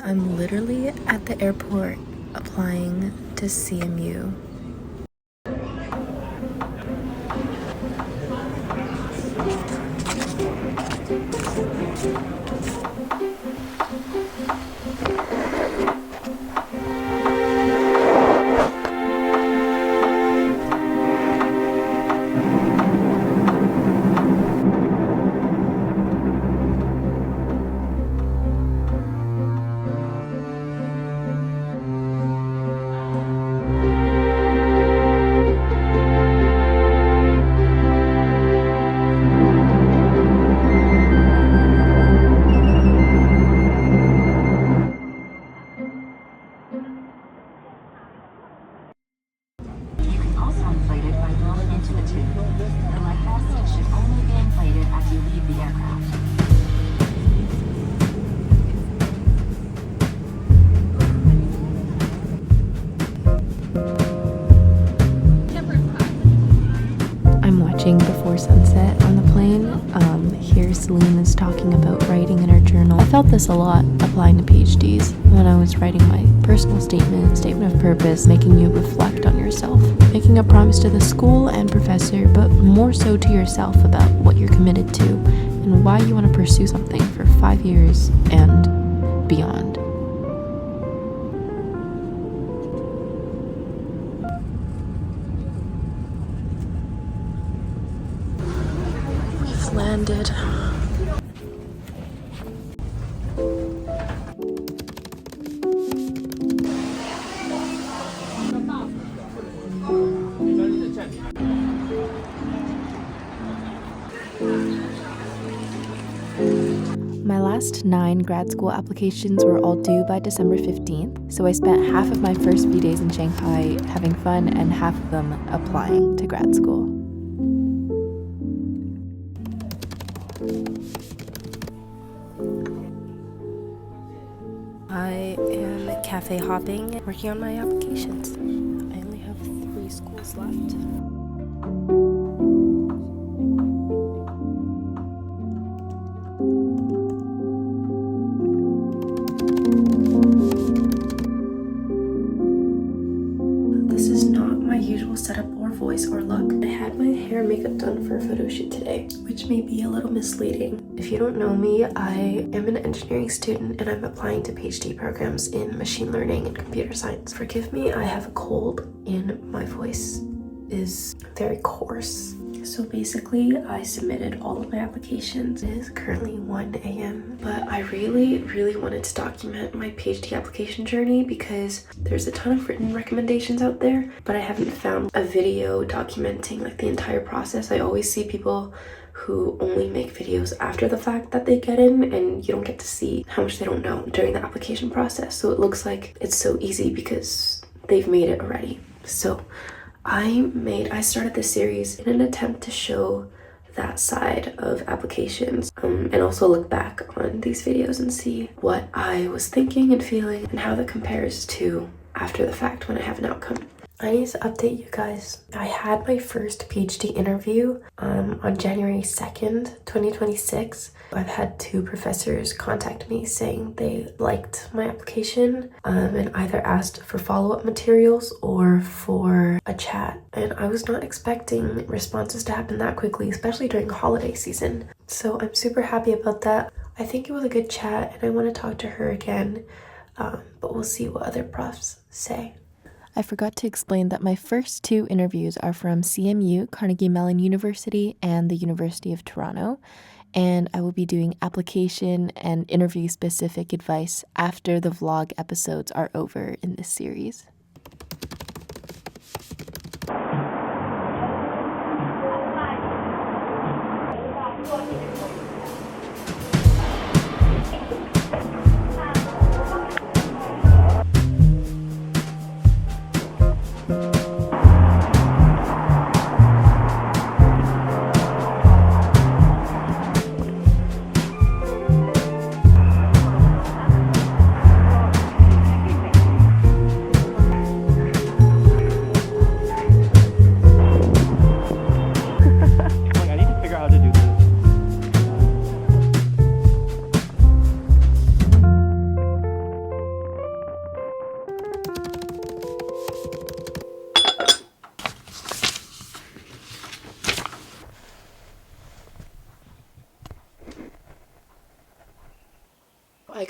I'm literally at the airport applying to CMU. I'm watching Before Sunset on the plane. Here Celine is talking about writing in her journal. I felt this a lot applying to PhDs when I was writing my personal statement of purpose, making you reflect on yourself, making a promise to the school and professor, but more so to yourself about what you're committed to and why you want to pursue something for 5 years and beyond. We've landed. My last 9 grad school applications were all due by December 15th, so I spent half of my first few days in Shanghai having fun and half of them applying to grad school. I am cafe hopping, working on my applications. I only have 3 schools left. This is not my usual setup or voice or look. I had my hair and makeup done for a photo shoot today, which may be a little misleading. If you don't know me, I am an engineering student and I'm applying to PhD programs in machine learning and computer science. Forgive me, I have a cold and my voice is very coarse. So basically, I submitted all of my applications. It is currently 1 a.m. But I really wanted to document my PhD application journey because there's a ton of written recommendations out there, but I haven't found a video documenting like the entire process. I always see people who only make videos after the fact that they get in, and you don't get to see how much they don't know during the application process. So it looks like it's so easy because they've made it already. So I started this series in an attempt to show that side of applications and also look back on these videos and see what I was thinking and feeling and how that compares to after the fact when I have an outcome. I need to update you guys. I had my first PhD interview on January 2nd, 2026. I've had 2 professors contact me saying they liked my application and either asked for follow-up materials or for a chat. And I was not expecting responses to happen that quickly, especially during holiday season. So I'm super happy about that. I think it was a good chat and I want to talk to her again, but we'll see what other profs say. I forgot to explain that my first 2 interviews are from CMU, Carnegie Mellon University, and the University of Toronto, and I will be doing application and interview-specific advice after the vlog episodes are over in this series.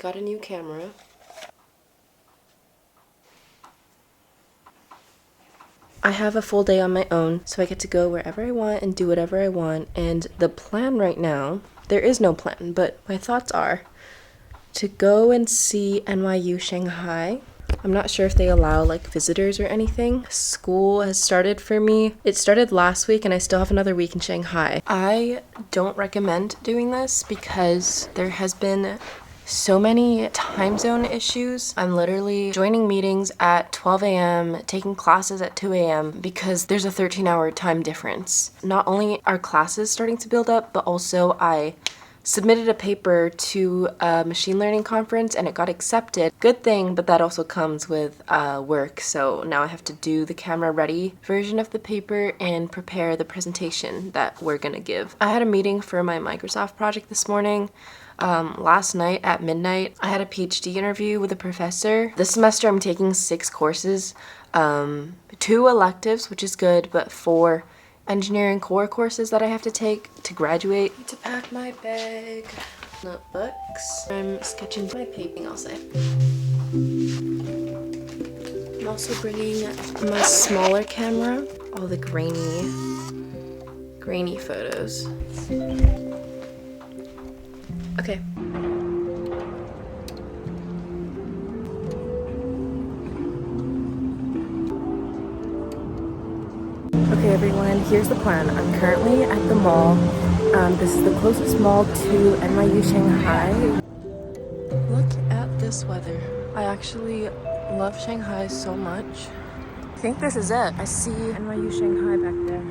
got a new camera. I have a full day on my own, so I get to go wherever I want and do whatever I want. And the plan right now, there is no plan, but my thoughts are to go and see NYU Shanghai. I'm not sure if they allow like visitors or anything. School has started for me. It started last week and I still have another week in Shanghai. I don't recommend doing this because there has been so many time zone issues. I'm literally joining meetings at 12 a.m., taking classes at 2 a.m. because there's a 13-hour time difference. Not only are classes starting to build up, but also I submitted a paper to a machine learning conference and it got accepted. Good thing, but that also comes with work. So now I have to do the camera ready version of the paper and prepare the presentation that we're gonna give. I had a meeting for my Microsoft project this morning. Last night at midnight, I had a PhD interview with a professor. This semester I'm taking 6 courses, 2 electives, which is good, but 4 engineering core courses that I have to take to graduate. I need to pack my bag, notebooks. I'm sketching my painting, I'll say. I'm also bringing my smaller camera, all the grainy photos. Okay. Okay everyone, here's the plan. I'm currently at the mall. This is the closest mall to NYU Shanghai. Look at this weather. I actually love Shanghai so much. I think this is it. I see NYU Shanghai back there.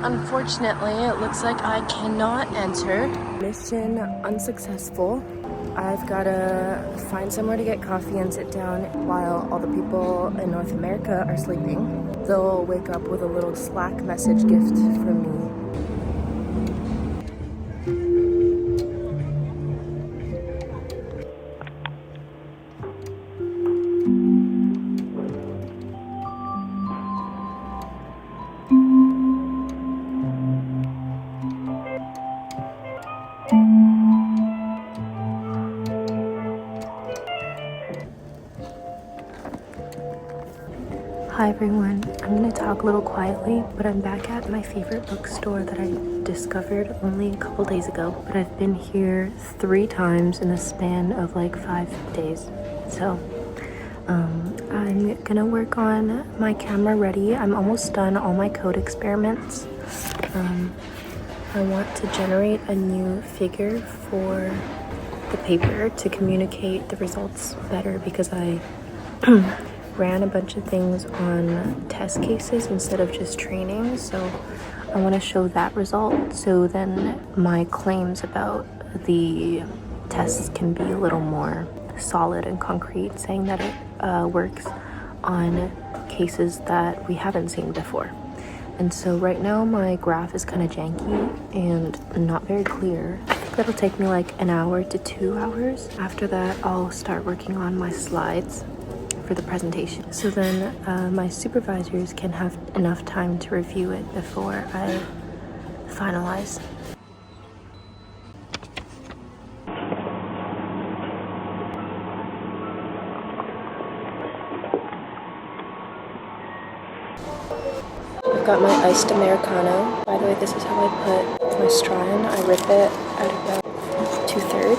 Unfortunately, it looks like I cannot enter. Mission unsuccessful. I've gotta find somewhere to get coffee and sit down while all the people in North America are sleeping. They'll wake up with a little Slack message gift from me. Hi everyone, I'm going to talk a little quietly, but I'm back at my favorite bookstore that I discovered only a couple days ago. But I've been here 3 times in a span of like 5 days. So I'm going to work on my camera ready. I'm almost done all my code experiments. I want to generate a new figure for the paper to communicate the results better because I ran a bunch of things on test cases instead of just training, so I want to show that result so then my claims about the tests can be a little more solid and concrete, saying that it works on cases that we haven't seen before. And so right now my graph is kind of janky and not very clear. I think that'll take me like an hour to 2 hours. After that I'll start working on my slides for the presentation. So then my supervisors can have enough time to review it before I finalize. I've got my iced Americano. By the way, this is how I put my straw in. I rip it at about 2/3.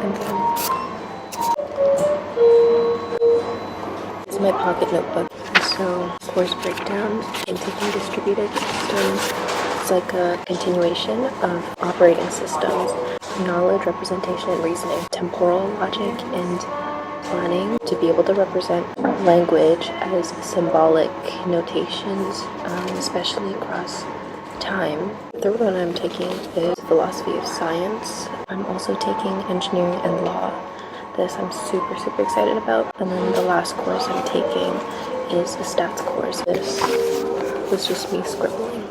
And then this is my pocket notebook. And so, course breakdown, intake and distributed systems. It's like a continuation of operating systems, knowledge, representation, and reasoning, temporal logic, and planning to be able to represent language as symbolic notations, especially across time. The third one I'm taking is philosophy of science. I'm also taking engineering and law. This I'm super excited about. And then the last course I'm taking is a stats course. This was just me scribbling.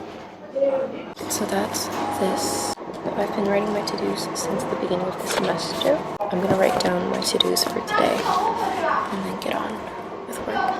So that's this. I've been writing my to-dos since the beginning of the semester. I'm gonna write down my to-dos for today and then get on with work.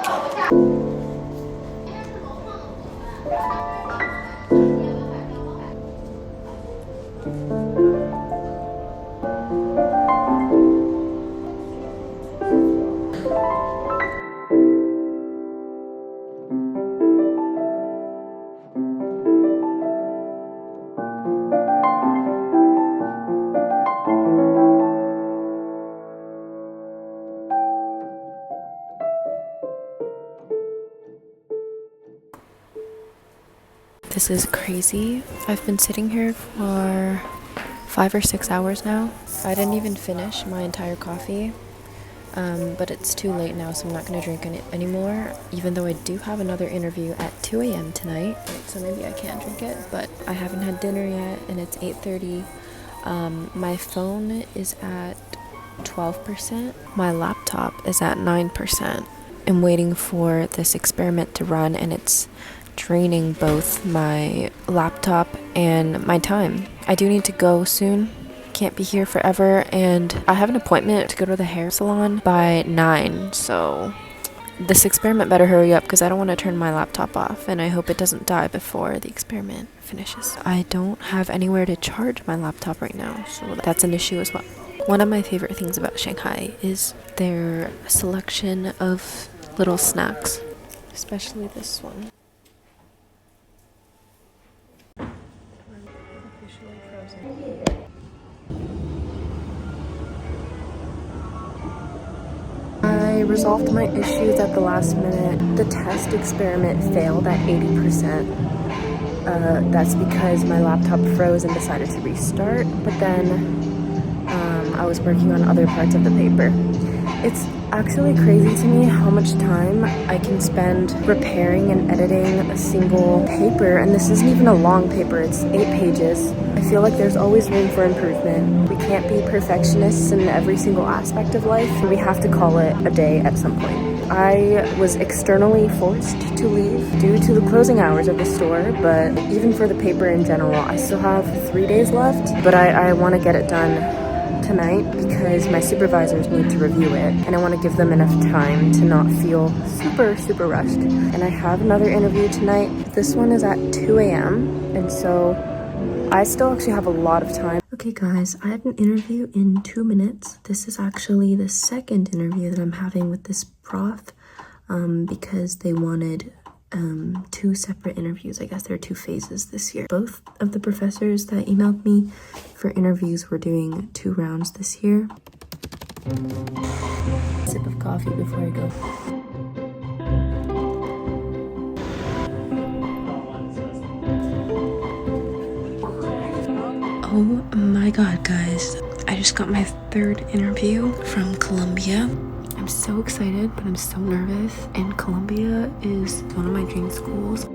This is crazy. I've been sitting here for 5 or 6 hours now. I didn't even finish my entire coffee, but it's too late now, so I'm not going to drink any anymore, even though I do have another interview at 2 a.m. tonight, so maybe I can drink it, but I haven't had dinner yet, and it's 8:30. My phone is at 12%. My laptop is at 9%. I'm waiting for this experiment to run, and it's draining both my laptop and my time. I do need to go soon. Can't be here forever, and I have an appointment to go to the hair salon by 9, so this experiment better hurry up because I don't want to turn my laptop off, and I hope it doesn't die before the experiment finishes. I don't have anywhere to charge my laptop right now, so that's an issue as well. One of my favorite things about Shanghai is their selection of little snacks, especially this one. I resolved my issues at the last minute. The test experiment failed at 80%. That's because my laptop froze and decided to restart, but then I was working on other parts of the paper. It's actually crazy to me how much time I can spend repairing and editing a single paper, and this isn't even a long paper, it's 8 pages. I feel like there's always room for improvement. We can't be perfectionists in every single aspect of life, and we have to call it a day at some point. I was externally forced to leave due to the closing hours of the store, but even for the paper in general, I still have 3 days left, but I want to get it done tonight because my supervisors need to review it, and I want to give them enough time to not feel super rushed. And I have another interview tonight. This one is at 2 a.m. and so I still actually have a lot of time. Okay guys, I have an interview in 2 minutes. This is actually the second interview that I'm having with this prof because they wanted 2 separate interviews. I guess there are 2 phases this year. Both of the professors that emailed me for interviews were doing 2 rounds this year. Sip of coffee before I go. Oh my god, guys. I just got my 3rd interview from Columbia. I'm so excited, but I'm so nervous. And Columbia is one of my dream schools.